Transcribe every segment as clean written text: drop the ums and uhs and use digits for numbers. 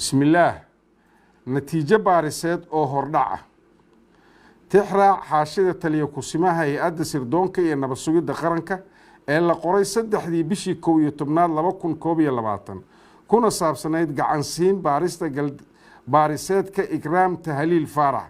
بسم الله نتيجة باريسات أو هردعة تحرى حاشدة تليو كسماها يأدي سردونك ينبا سويد دقرنك إلا قري سدح دي بشي كوي تبناد لبكون كوبي اللباتن كونا صابسانيد قعنسين باريسات كإكرام تهليل فارح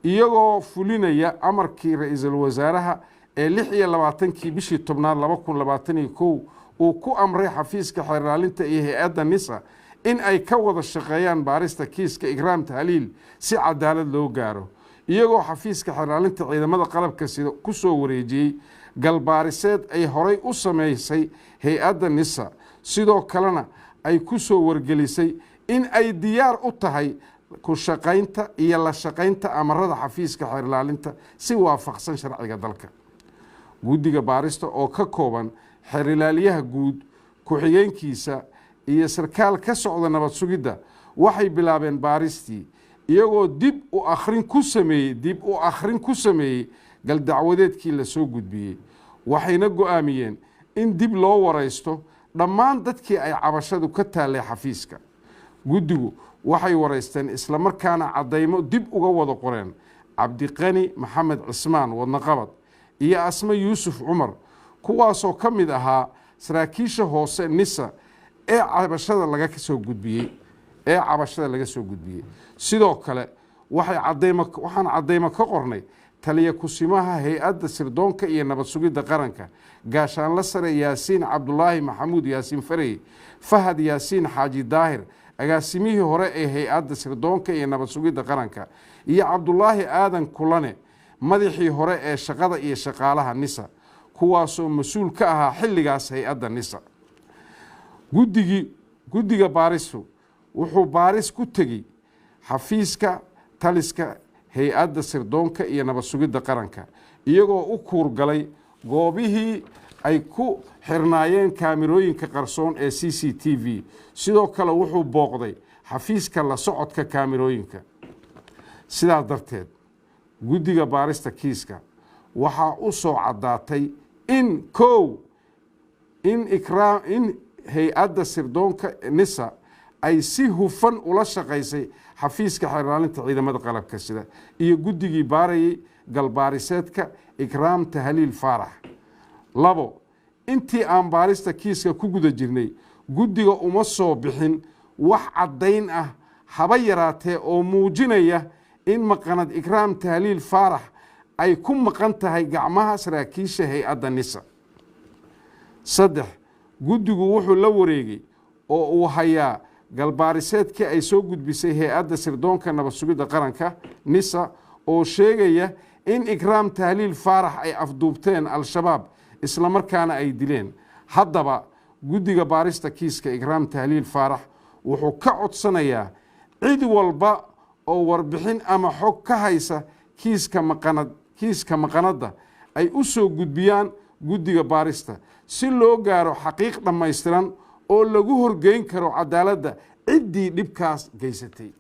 iyagoo fulinaya amarkii ra'iisul wasaaraha ee 26kii bishii tobnaad 2021 uu ku amray xafiiska xiraalinta iyo hay'adda NISA in ay ka wada shaqeeyaan baarista kiiska Ikraam Tahliil si cadaalad loo gaaro iyagoo xafiiska xiraalinta ciidamada qalabka sida ku soo wareejiyay galbaariseed ay horay u sameysay hay'adda NISA sidoo kalena ay ku soo wargelisay in ay diyaar u tahay ku shaqaynta iyo la shaqaynta amarada xafiiska xiraalinta si waafaqsan sharciga dalka guddiga baarista oo ka kooban xirilaaliyaha guud ku-xigeenkiisa iyo sarkaal ka socda nabad sugidda waxay bilaabeen baaristii iyagoo dib u akhrin ku sameeyey galdacwadeedkii la soo gudbiyey waxayna go'aamiyeen in dib loo waraysto dhammaan dadkii ay cabashadu ka taallay xafiiska guddigu waxay wareysteen isla markaana cadeymo dib uga wada qoreen cabdiqani maxamed cismaan wadnaqabad iyo asma yuusuf cumar kuwaasoo ka mid ahaa saraakiisha hoose NISA ee cabashada laga soo gudbiyey sidoo kale waxaan cadeymo ka qornay taliya kusimaha hay'adda sirdoonka iyo nabad sugidda qaranka gaashaanla sare yaasiin cabdulaahi maxamuud yaasiin farey fahad yaasiin xaaji daahir agaasimihii hore ee hay'adda sirdoonka iyo nabad sugidda qaranka iyo cabdulaahi aadan kulane madaxii hore ee shaqada iyo shaqaalaha NISA kuwaasoo mas-uul ka ahaa xilligaas hay'adda NISA guddiga baaristu wuxuu baaris ku tegey xafiiska taliska hay'adda sirdoonka iyo nabad sugidda qaranka iyagoo u kuurgalay goobihii ay ku xirnaayeen kaamirooyinka qarsoon ee CCTV sidoo kale wuxuu booqday xafiiska la socodka kaamirooyinka sidaas darteed guddiga baarista kiiska waxaa u soo caddaatay in hay-adda sirdoonka NISA ay si hufan ula shaqaysay xafiiska xiraalinta ciidamada qalabka sida iyo guddigii baarayay galbaariseedka Ikraam Tahliil Faarax labo intii aan baarista kiiska ku guda jirnay guddiga uma soo bixin wax caddayn ah haba yaraatee oo muujinaya in maqanad Ikraam Tahliil Faarax ay ku maqan tahay gacmaha saraakiisha hay'adda NISA saddex guddigu wuxuu la wareegay oo uu hayaa galbaariseedkii ay soo gudbisay hay'adda sirdoonka nabad sugidda qaranka NISA oo sheegaya in Ikraam Tahliil Faarax ay afduubteen al-shabaab isla markaana ay dileen haddaba guddiga baarista kiiska Ikraam Tahliil Faarax wuxuu ka codsanayaa cid walba oo warbixin ama xog ka haysa kiiska maqanada ay u soo gudbiyaan guddiga baarista si loo gaaro xaqiiq dhammaystiran oo lagu horgeyn karo cadaaladda ciddii dhibkaas geysatay